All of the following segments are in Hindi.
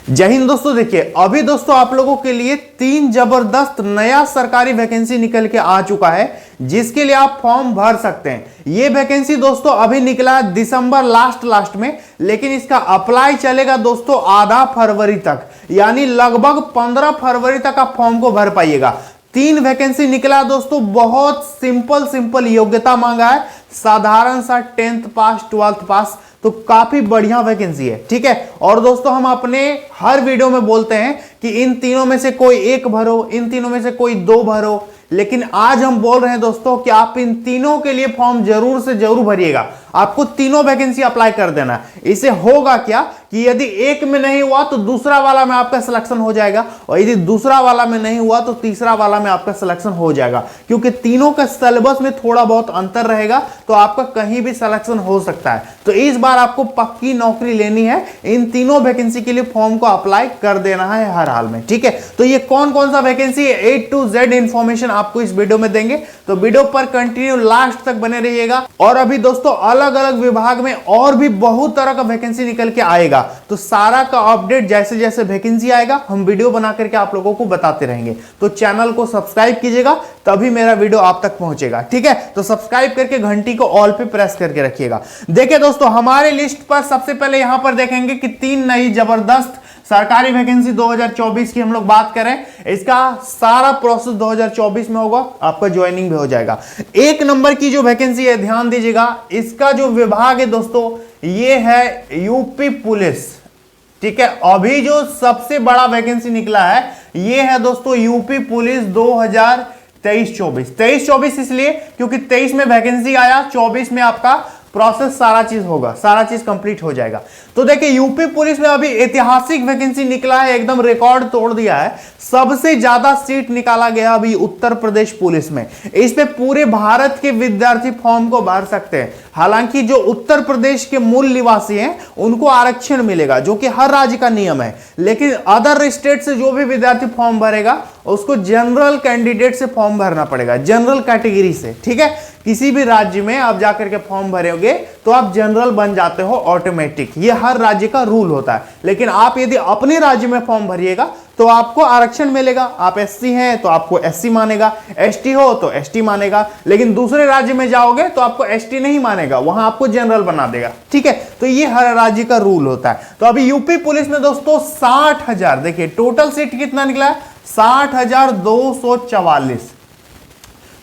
जय हिंद दोस्तों। देखिए अभी दोस्तों आप लोगों के लिए 3 जबरदस्त नया सरकारी वैकेंसी निकल के आ चुका है, जिसके लिए आप फॉर्म भर सकते हैं। ये वैकेंसी दोस्तों अभी निकला है दिसंबर लास्ट में, लेकिन इसका अप्लाई चलेगा दोस्तों आधा फरवरी तक, यानी लगभग 15 फरवरी तक आप फॉर्म को भर पाइएगा। 3 वैकेंसी निकला दोस्तों, बहुत सिंपल योग्यता मांगा है, साधारण सा 10th पास 12th पास, तो काफी बढ़िया वैकेंसी है। ठीक है, और दोस्तों हम अपने हर वीडियो में बोलते हैं कि इन तीनों में से कोई एक भरो, इन तीनों में से कोई 2 भरो, लेकिन आज हम बोल रहे हैं दोस्तों कि आप इन तीनों के लिए फॉर्म जरूर से जरूर भरिएगा। आपको तीनों वैकेंसी अप्लाई कर देना है। इससे होगा क्या कि यदि एक में नहीं हुआ तो दूसरा वाला में आपका सिलेक्शन हो जाएगा, और यदि दूसरा वाला में नहीं हुआ तो तीसरा वाला में आपका सिलेक्शन हो जाएगा, क्योंकि तीनों का सिलेबस में थोड़ा बहुत अंतर रहेगा, तो आपका कहीं भी सिलेक्शन हो सकता है। तो इस बार आपको पक्की नौकरी लेनी है, इन तीनों वैकेंसी के लिए फॉर्म को अप्लाई कर देना है हर हाल में। ठीक है, तो ये कौन कौन सा वैकेंसी है, A to Z इंफॉर्मेशन आपको इस वीडियो में देंगे, तो वीडियो पर कंटिन्यू लास्ट तक बने रहिएगा। और अभी दोस्तों अलग अलग विभाग में और भी बहुत तरह का वैकेंसी निकल के आएगा, तो सारा का अपडेट जैसे जैसे वैकेंसी आएगा हम वीडियो बना करके आप लोगों को बताते रहेंगे। तो चैनल को सब्सक्राइब कीजिएगा, तभी मेरा वीडियो आप तक पहुंचेगा। ठीक है, तो सब्सक्राइब करके घंटी को ऑल पे प्रेस करके रखिएगा। देखिए दोस्तों हमारे लिस्ट पर सबसे पहले यहां पर देखेंगे कि 3 नई जबरदस्त सरकारी वैकेंसी 2024 की हम लोग बात करें, इसका सारा प्रोसेस 2024 में होगा, आपका ज्वाइनिंग भी हो जाएगा। 1 नंबर की जो वैकेंसी है ध्यान दीजिएगा, इसका जो विभाग है दोस्तों ये है यूपी पुलिस। ठीक है, अभी जो सबसे बड़ा वैकेंसी निकला है ये है दोस्तों यूपी पुलिस 2023-24। 23-24 इसलिए क्योंकि 23 में वैकेंसी आया, 24 में आपका प्रोसेस सारा चीज होगा, सारा चीज कंप्लीट हो जाएगा। तो देखिए यूपी पुलिस में अभी ऐतिहासिक वैकेंसी निकला है, एकदम रिकॉर्ड तोड़ दिया है। सबसे ज्यादा सीट निकाला गया अभी उत्तर प्रदेश पुलिस में। इस पे पूरे भारत के विद्यार्थी फॉर्म को भर सकते हैं। हालांकि जो उत्तर प्रदेश के मूल निवासी हैं उनको आरक्षण मिलेगा, जो कि हर राज्य का नियम है, लेकिन अदर स्टेट से जो भी विद्यार्थी फॉर्म भरेगा उसको जनरल कैंडिडेट से फॉर्म भरना पड़ेगा, जनरल कैटेगरी से। ठीक है, किसी भी राज्य में आप जाकर के फॉर्म भरोगे तो आप जनरल बन जाते हो ऑटोमेटिक, ये हर राज्य का रूल होता है। लेकिन आप यदि अपने राज्य में फॉर्म भरिएगा तो आपको आरक्षण मिलेगा। आप एससी हैं तो आपको एससी मानेगा, एसटी हो तो एसटी मानेगा, लेकिन दूसरे राज्य में जाओगे तो आपको एसटी नहीं मानेगा, वहां आपको जनरल बना देगा। ठीक है, तो ये हर राज्य का रूल होता है। तो अभी यूपी पुलिस में दोस्तों 60,000, देखिए टोटल सीट कितना निकला है, 60,244।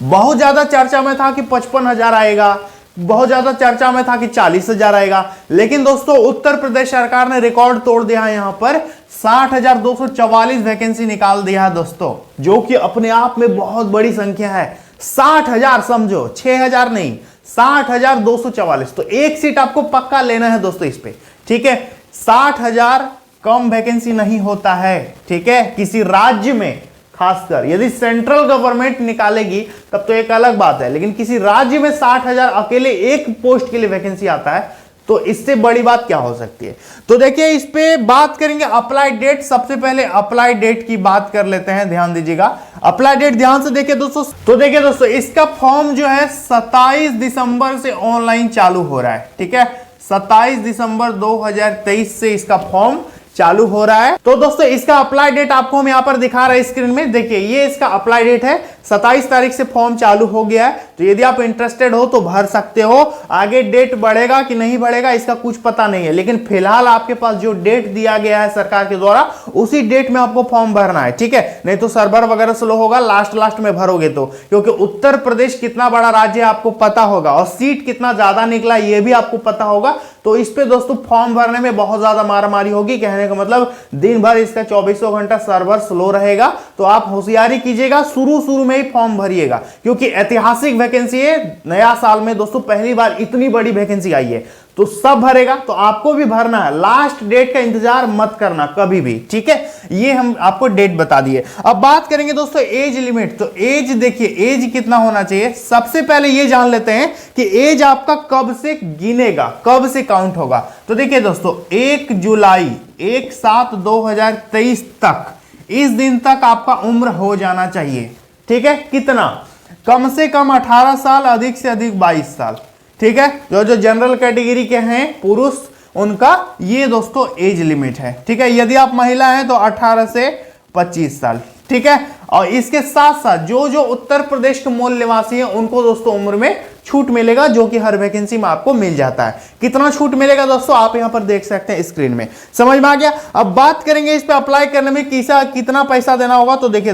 बहुत ज्यादा चर्चा में था कि 55,000 आएगा, बहुत ज्यादा चर्चा में था कि 40,000 आएगा, लेकिन दोस्तों उत्तर प्रदेश सरकार ने रिकॉर्ड तोड़ दिया है, यहां पर 60,244 वैकेंसी निकाल दिया है दोस्तों, जो कि अपने आप में बहुत बड़ी संख्या है। 60,000 समझो, 6,000 नहीं, 60,244। तो एक सीट आपको पक्का लेना है दोस्तों इस पे। ठीक है, 60,000 कम वैकेंसी नहीं होता है। ठीक है, किसी राज्य में खासकर यदि सेंट्रल गवर्नमेंट निकालेगी तब तो एक अलग बात है, लेकिन किसी राज्य में 60,000 अकेले एक पोस्ट के लिए वैकेंसी आता है, तो इससे बड़ी बात क्या हो सकती है। तो देखिए इस पे बात करेंगे अप्लाई डेट। सबसे पहले अप्लाई डेट की बात कर लेते हैं, ध्यान दीजिएगा अप्लाई डेट, ध्यान से देखिए दोस्तों। तो देखिए दोस्तों इसका फॉर्म जो है 27 दिसंबर से ऑनलाइन चालू हो रहा है। ठीक है, 27 दिसंबर 2023 से इसका फॉर्म चालू हो रहा है। तो दोस्तों इसका अप्लाई डेट आपको हम यहां पर दिखा रहे हैं स्क्रीन में, देखिए ये इसका अप्लाई डेट है। 27 तारीख से फॉर्म चालू हो गया है, तो यदि आप इंटरेस्टेड हो तो भर सकते हो। आगे डेट बढ़ेगा कि नहीं बढ़ेगा इसका कुछ पता नहीं है, लेकिन फिलहाल आपके पास जो डेट दिया गया है सरकार के द्वारा उसी डेट में आपको फॉर्म भरना है। ठीक है, नहीं तो सर्वर वगैरह स्लो होगा लास्ट में भरोगे तो, क्योंकि उत्तर प्रदेश कितना बड़ा राज्य है आपको पता होगा, और सीट कितना ज्यादा निकला ये भी आपको पता होगा। तो इस पे दोस्तों फॉर्म भरने में बहुत ज्यादा मारामारी होगी, कहने का मतलब दिन भर इसका 24 घंटा सर्वर स्लो रहेगा। तो आप होशियारी कीजिएगा, शुरू में ही फॉर्म भरिएगा, क्योंकि ऐतिहासिक वैकेंसी है। नया साल में दोस्तों पहली बार इतनी बड़ी वैकेंसी आई है, तो सब भरेगा, तो आपको भी भरना है। लास्ट डेट का इंतजार मत करना कभी भी। ठीक है, ये हम आपको डेट बता दिए। अब बात करेंगे दोस्तों एज लिमिट। तो एज देखिए, एज कितना होना चाहिए, सबसे पहले ये जान लेते हैं कि एज आपका कब से गिनेगा, कब से काउंट होगा। तो देखिए दोस्तों 1 जुलाई 1/7/2023 तक, इस दिन तक आपका उम्र हो जाना चाहिए। ठीक है, कितना, कम से कम 18 साल, अधिक से अधिक 22 साल। ठीक है, जो जनरल कैटेगरी के हैं पुरुष उनका ये दोस्तों एज लिमिट है। ठीक है, यदि आप महिला हैं तो 18 से 25 साल। ठीक है, और इसके साथ साथ जो जो उत्तर प्रदेश के मूल निवासी हैं उनको दोस्तों उम्र में छूट मिलेगा, जो कि हर वैकेंसी में आपको मिल जाता है। कितना छूट मिलेगा दोस्तों आप यहां पर देख सकते हैं स्क्रीन में। समझ में आ गया? अब बात करेंगे इस पे अप्लाई करने में कितना पैसा देना होगा। तो देखिए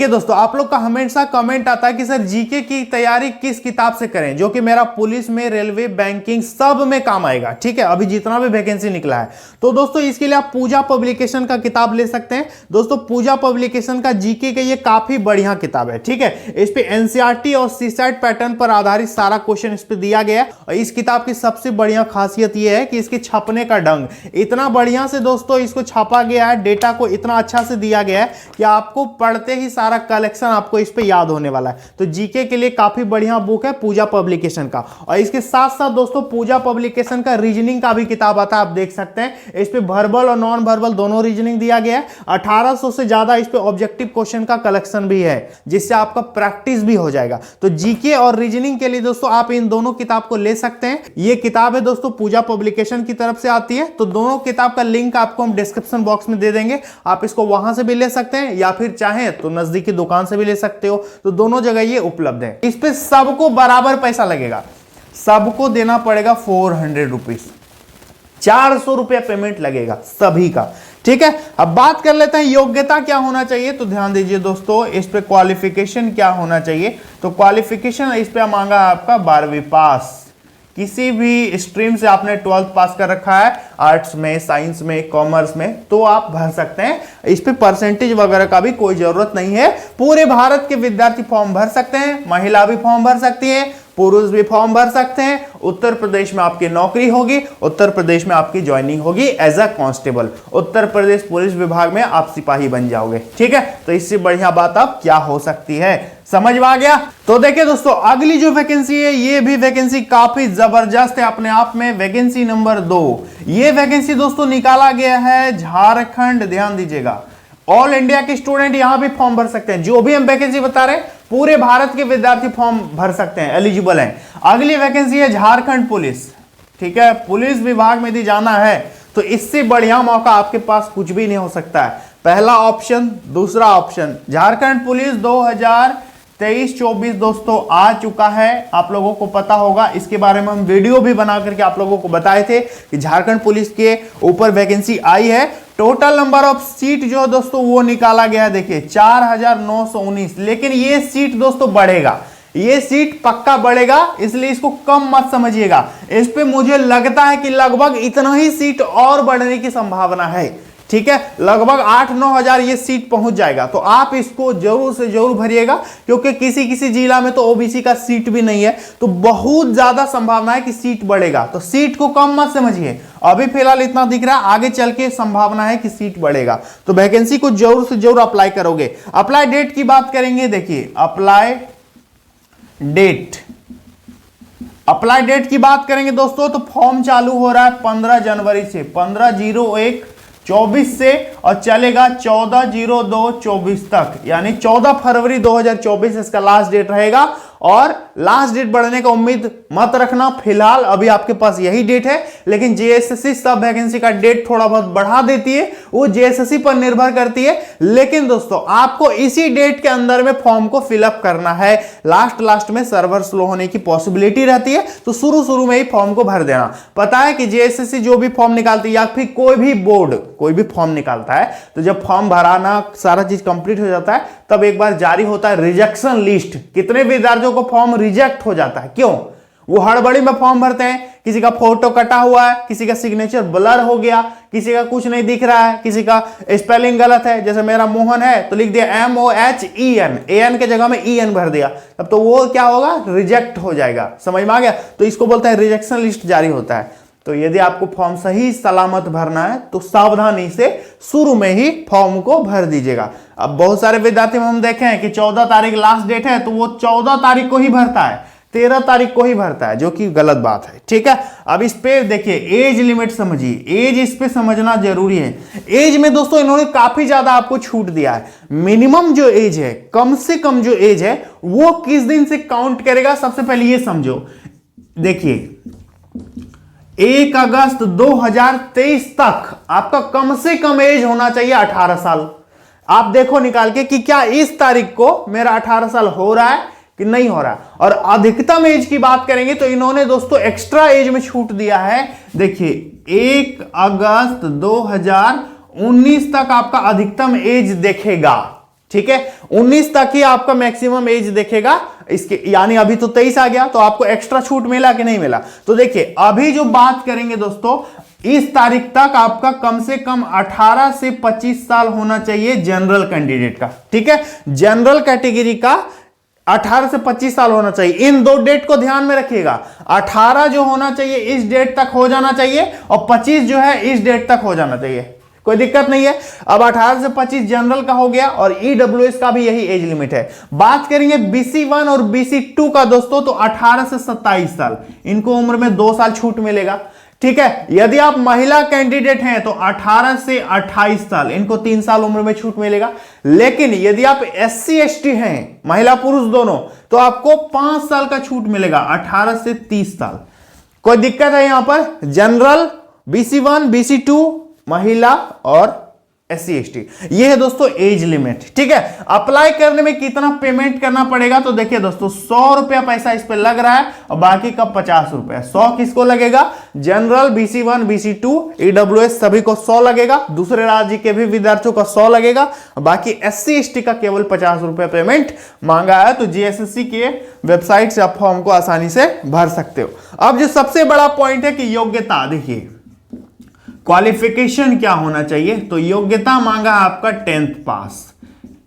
दोस्तों आप लोग का हमेशा कमेंट आता है कि सर जीके की तैयारी किस किताब से करें, जो कि मेरा पुलिस में, रेलवे, बैंकिंग सब में काम आएगा। ठीक है, अभी जितना भी वैकेंसी निकला है। तो दोस्तों इसके लिए आप पूजा पब्लिकेशन का किताब ले सकते हैं। दोस्तों पूजा पब्लिकेशन का जीके का ये काफी बढ़िया किताब है। ठीक है, इस पे एनसीईआरटी और सीसैट पैटर्न पर आधारित सारा क्वेश्चन इस पे दिया गया है। और इस किताब की सबसे बढ़िया खासियत यह है कि इसके छपने का ढंग इतना बढ़िया से दोस्तों इसको छापा गया है, डेटा को इतना अच्छा से दिया गया है कि आपको पढ़ते ही सारा कलेक्शन आपको इस पे याद होने वाला है। तो जीके के लिए काफी बढ़िया बुक है पूजा पब्लिकेशन का। और इसके साथ साथ दोस्तों पूजा पब्लिकेशन का रीजनिंग का भी किताब आता है, आप देख सकते हैं। इस पे वर्बल और नॉन वर्बल दोनों रीजनिंग दिया गया है। 1800 से ज्यादा इस पे ऑब्जेक्टिव क्वेश्चन का कलेक्शन भी है, जिससे आपका प्रैक्टिस भी हो जाएगा। तो जीके और रीजनिंग के लिए दोस्तों आप इन दोनों किताब को ले सकते हैं। ये किताब है दोस्तों पूजा पब्लिकेशन की तरफ से आती है। तो दोनों किताब का लिंक आपको हम डिस्क्रिप्शन बॉक्स में दे देंगे, आप इसको वहां से भी ले सकते हैं या फिर चाहें तो नजदीकी दुकान से भी ले सकते हो। तो दोनों जगह ये उपलब्ध है। इस पे सबको बराबर पैसा लगेगा, सबको देना पड़ेगा 400 रुपीज, 400 रुपया पेमेंट लगेगा सभी का। ठीक है, अब बात कर लेते हैं योग्यता क्या होना चाहिए। तो ध्यान दीजिए दोस्तों इस पे क्वालिफिकेशन क्या होना चाहिए। तो क्वालिफिकेशन इस पे मांगा आपका 12वीं पास, किसी भी स्ट्रीम से आपने 12th पास कर रखा है, आर्ट्स में, साइंस में, कॉमर्स में, तो आप भर सकते हैं। इस पे परसेंटेज वगैरह का भी कोई जरूरत नहीं है। पूरे भारत के विद्यार्थी फॉर्म भर सकते हैं, महिला भी फॉर्म भर सकती है, पुरुष भी फॉर्म भर सकते हैं। उत्तर प्रदेश में आपकी नौकरी होगी, उत्तर प्रदेश में आपकी ज्वाइनिंग होगी as a constable. Uttar Pradesh police विभाग में आप सिपाही बन जाओगे। ठीक है, तो इससे बढ़िया बात अब क्या हो सकती है, समझ में आ गया? तो देखिए दोस्तों अगली जो वैकेंसी है ये भी वैकेंसी काफी जबरदस्त है अपने आप में। वैकेंसी नंबर 2, ये वैकेंसी दोस्तों निकाला गया है झारखंड। ध्यान दीजिएगा, ऑल इंडिया के स्टूडेंट यहां भी फॉर्म भर सकते हैं। जो भी हम वैकेंसी बता रहे हैं पूरे भारत के विद्यार्थी फॉर्म भर सकते हैं, एलिजिबल हैं। अगली वैकेंसी है झारखंड पुलिस। ठीक है, पुलिस विभाग में यदि जाना है तो इससे बढ़िया मौका आपके पास कुछ भी नहीं हो सकता है। पहला ऑप्शन, दूसरा ऑप्शन, झारखंड पुलिस 2023-24 दोस्तों आ चुका है। आप लोगों को पता होगा, इसके बारे में हम वीडियो भी बना करके आप लोगों को बताए थे कि झारखंड पुलिस के ऊपर वैकेंसी आई है। टोटल नंबर ऑफ सीट जो दोस्तों वो निकाला गया है, देखिए 4919। लेकिन ये सीट दोस्तों बढ़ेगा, ये सीट पक्का बढ़ेगा, इसलिए इसको कम मत समझिएगा। इस पे मुझे लगता है कि लगभग इतना ही सीट और बढ़ने की संभावना है। ठीक है, लगभग 8-9 हजार ये सीट पहुंच जाएगा। तो आप इसको जरूर से जरूर भरिएगा, क्योंकि किसी किसी जिला में तो ओबीसी का सीट भी नहीं है, तो बहुत ज्यादा संभावना है कि सीट बढ़ेगा। तो सीट को कम मत समझिए, अभी फिलहाल इतना दिख रहा है, आगे चल के संभावना है कि सीट बढ़ेगा। तो वैकेंसी को जरूर से जरूर अप्लाई करोगे। अप्लाई डेट की बात करेंगे, देखिए अप्लाई डेट की बात करेंगे दोस्तों, तो फॉर्म चालू हो रहा है 15 जनवरी से, 15/01/24 से, और चलेगा 14/02/24 तक, यानी 14 फरवरी 2024 इसका लास्ट डेट रहेगा। और लास्ट डेट बढ़ने का उम्मीद मत रखना, फिलहाल अभी आपके पास यही डेट है। लेकिन जेएसएससी सब वैकेंसी का डेट थोड़ा बहुत बढ़ा देती है, वो जेएसएससी पर निर्भर करती है। लेकिन दोस्तों आपको इसी डेट के अंदर में फॉर्म को फिलअप करना है। लास्ट में सर्वर स्लो होने की पॉसिबिलिटी रहती है, तो शुरू में ही फॉर्म को भर देना। पता है कि जेएसएससी जो भी फॉर्म निकालती है या फिर कोई भी बोर्ड कोई भी फॉर्म निकालता है, तो जब फॉर्म भराना सारा चीज कंप्लीट हो जाता है तब एक बार जारी होता है रिजेक्शन लिस्ट। कितने विद्यार्थियों को फॉर्म रिजेक्ट हो जाता है, क्यों? वो हड़बड़ी में फॉर्म भरते हैं, किसी का फोटो कटा हुआ है, किसी का सिग्नेचर ब्लर हो गया, किसी का कुछ नहीं दिख रहा है, किसी का स्पेलिंग गलत है। जैसे मेरा मोहन है तो लिख दिया MOHEN, AN के जगह में EN भर दिया, तब तो वो क्या होगा, रिजेक्ट हो जाएगा। समझ में आ गया? तो इसको बोलते हैं रिजेक्शन लिस्ट जारी होता है। तो यदि आपको फॉर्म सही सलामत भरना है तो सावधानी से शुरू में ही फॉर्म को भर दीजिएगा। अब बहुत सारे विद्यार्थी हम देखे हैं कि 14 तारीख लास्ट डेट है, तो वो 14 तारीख को ही भरता है, 13 तारीख को ही भरता है, जो कि गलत बात है। ठीक है, अब इस पे देखिए एज लिमिट समझिए, एज इस पे समझना जरूरी है। एज में दोस्तों इन्होंने काफी ज्यादा आपको छूट दिया है। मिनिमम जो एज है, कम से कम जो एज है, वो किस दिन से काउंट करेगा, सबसे पहले ये समझो। देखिए 1 अगस्त 2023 तक आपका कम से कम एज होना चाहिए 18 साल। आप देखो निकाल के कि क्या इस तारीख को मेरा 18 साल हो रहा है कि नहीं हो रहा है। और अधिकतम एज की बात करेंगे तो इन्होंने दोस्तों एक्स्ट्रा एज में छूट दिया है। देखिए 1 अगस्त 2019 तक आपका अधिकतम एज देखेगा, ठीक है, 19 तक ही आपका मैक्सिमम एज देखेगा इसके, यानी अभी तो 23 आ गया, तो आपको एक्स्ट्रा छूट मिला कि नहीं मिला। तो देखिए अभी जो बात करेंगे दोस्तों, इस तारीख तक आपका कम से कम 18 से 25 साल होना चाहिए जनरल कैंडिडेट का, ठीक है, जनरल कैटेगरी का 18 से 25 साल होना चाहिए। इन दो डेट को ध्यान में रखिएगा, 18 जो होना चाहिए इस डेट तक हो जाना चाहिए और 25 जो है इस डेट तक हो जाना चाहिए, कोई दिक्कत नहीं है। अब 18 से 25 जनरल का हो गया और ईडब्ल्यूएस का भी यही एज लिमिट है। बात करेंगे BC1 और BC2 का दोस्तों, तो 18 से 27 साल, इनको उम्र में 2 साल छूट मिलेगा, ठीक है। यदि आप महिला कैंडिडेट हैं तो 18 से 28 साल, इनको 3 साल उम्र में छूट मिलेगा। लेकिन यदि आप SC ST हैं, महिला पुरुष दोनों, तो आपको 5 साल का छूट मिलेगा, 18 से 30 साल। कोई दिक्कत है यहां पर? जनरल, BC1, BC2, महिला और SC ST, ये है दोस्तों एज लिमिट, ठीक है। अप्लाई करने में कितना पेमेंट करना पड़ेगा, तो देखिए दोस्तों 100 रुपया पैसा इस पे लग रहा है और बाकी का 50 रुपया। 100 किसको लगेगा? जनरल, BC1, BC2, EWS सभी को 100 लगेगा, दूसरे राज्य के भी विद्यार्थियों का 100 लगेगा, बाकी SC ST का केवल 50 रुपया पेमेंट मांगा है। तो GSSC के वेबसाइट से आप फॉर्म को आसानी से भर सकते हो। अब जो सबसे बड़ा पॉइंट है कि योग्यता, देखिए क्वालिफिकेशन क्या होना चाहिए, तो योग्यता मांगा आपका 10th पास,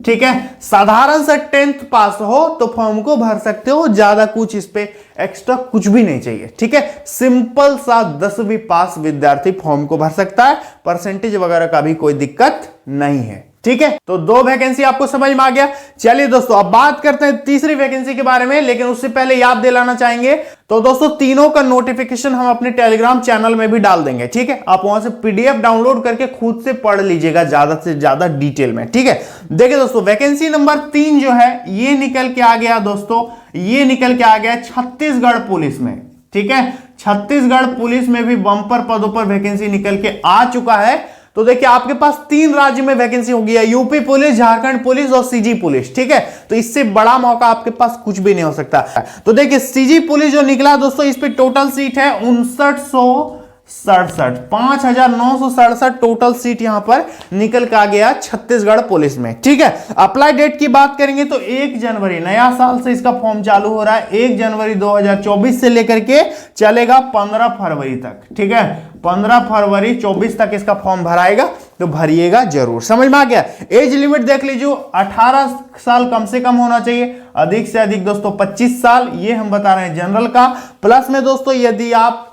ठीक है। साधारण से 10th पास हो तो फॉर्म को भर सकते हो, ज्यादा कुछ इस पे एक्स्ट्रा कुछ भी नहीं चाहिए, ठीक है। सिंपल सा 10वीं पास विद्यार्थी फॉर्म को भर सकता है, परसेंटेज वगैरह का भी कोई दिक्कत नहीं है, ठीक है। तो 2 वैकेंसी आपको समझ में आ गया। चलिए दोस्तों अब बात करते हैं तीसरी वैकेंसी के बारे में, लेकिन उससे पहले याद दिलाना चाहेंगे, तो दोस्तों तीनों का नोटिफिकेशन हम अपने टेलीग्राम चैनल में भी डाल देंगे, ठीक है। आप वहां से PDF डाउनलोड करके खुद से पढ़ लीजिएगा ज्यादा से ज्यादा डिटेल में, ठीक है। देखिए दोस्तों वैकेंसी नंबर 3 जो है ये निकल के आ गया दोस्तों, ये निकल के आ गया छत्तीसगढ़ पुलिस में, ठीक है। छत्तीसगढ़ पुलिस में भी बम्पर पदों पर वैकेंसी निकल के आ चुका है। तो देखिए आपके पास 3 राज्य में वैकेंसी होगी, यूपी पुलिस, झारखंड पुलिस और CG पुलिस, ठीक है। तो इससे बड़ा मौका आपके पास कुछ भी नहीं हो सकता। तो देखिए CG पुलिस जो निकला दोस्तों, इस पे टोटल सीट है 5967 टोटल सीट यहां पर निकल के आ गया छत्तीसगढ़ पुलिस में, ठीक है। अप्लाई डेट की बात करेंगे तो 1 जनवरी, नया साल से इसका फॉर्म चालू हो रहा है, 1 जनवरी 2024 से लेकर के चलेगा 15 फरवरी तक, ठीक है। 15 फरवरी 24 तक इसका फॉर्म भराएगा, तो भरिएगा जरूर। समझ में आ गया? एज लिमिट देख लीजिए, 18 साल कम से कम होना चाहिए, अधिक से अधिक दोस्तों 25 साल, ये हम बता रहे हैं जनरल का। प्लस में दोस्तों यदि आप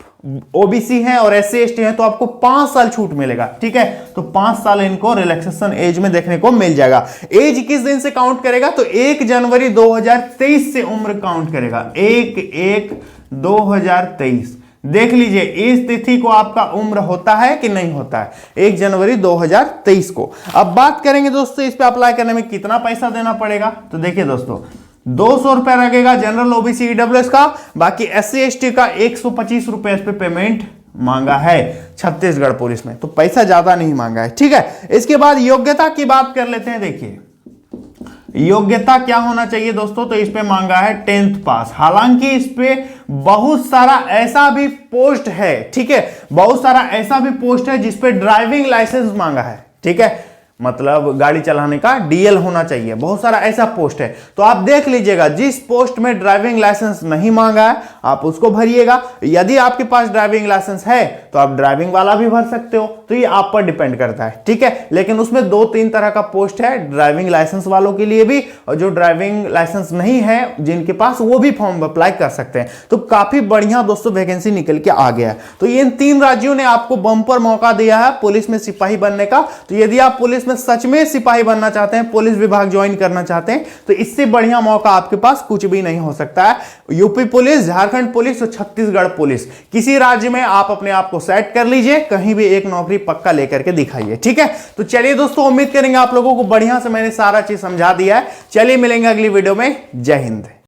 OBC हैं और SC ST हैं तो आपको 5 साल छूट मिलेगा, ठीक है। तो 5 साल इनको रिलैक्सेशन एज में देखने को मिल जाएगा। एज किस दिन से काउंट करेगा, तो 1 जनवरी 2023 से उम्र काउंट करेगा, 1/1/2023। देख लीजिए इस तिथि को आपका उम्र होता है कि नहीं होता है, 1 जनवरी 2023 को। अब बात करेंगे दोस्तों इस पे अप्लाई करने में कितना पैसा देना पड़ेगा, तो देखिए दोस्तों 200 रुपया लगेगा जनरल OBC EWS का, बाकी SC ST का 125 रुपए इस पे पेमेंट मांगा है छत्तीसगढ़ पुलिस में, तो पैसा ज्यादा नहीं मांगा है, ठीक है। इसके बाद योग्यता की बात कर लेते हैं। देखिए योग्यता क्या होना चाहिए दोस्तों, तो इस पे मांगा है 10th पास। हालांकि इस पे बहुत सारा ऐसा भी पोस्ट है, ठीक है, बहुत सारा ऐसा भी पोस्ट है जिसपे ड्राइविंग लाइसेंस मांगा है, ठीक है, मतलब गाड़ी चलाने का DL होना चाहिए, बहुत सारा ऐसा पोस्ट है। तो आप देख लीजिएगा जिस पोस्ट में ड्राइविंग लाइसेंस नहीं मांगा है आप उसको भरिएगा। यदि आपके पास ड्राइविंग लाइसेंस है तो आप ड्राइविंग वाला भी भर सकते हो, तो ये आप पर डिपेंड करता है, ठीक है। लेकिन उसमें 2-3 तरह का पोस्ट है, ड्राइविंग लाइसेंस वालों के लिए भी, और जो ड्राइविंग लाइसेंस नहीं है जिनके पास, वो भी फॉर्म अप्लाई कर सकते हैं। तो काफी बढ़िया दोस्तों वैकेंसी निकल के आ गया है। तो इन 3 राज्यों ने आपको बम्पर मौका दिया है पुलिस में सिपाही बनने का। तो यदि आप पुलिस में सच में सिपाही बनना चाहते हैं, पुलिस विभाग ज्वाइन करना चाहते हैं, तो इससे बढ़िया मौका आपके पास कुछ भी नहीं हो सकता है। यूपी पुलिस, झारखंड पुलिस और छत्तीसगढ़ पुलिस, किसी राज्य में आप अपने आप को सेट कर लीजिए, कहीं भी एक नौकरी पक्का लेकर के दिखाइए, ठीक है। तो चलिए दोस्तों उम्मीद करेंगे आप लोगों को बढ़िया से मैंने सारा चीज समझा दिया है। चलिए मिलेंगे अगली वीडियो में। जय हिंद।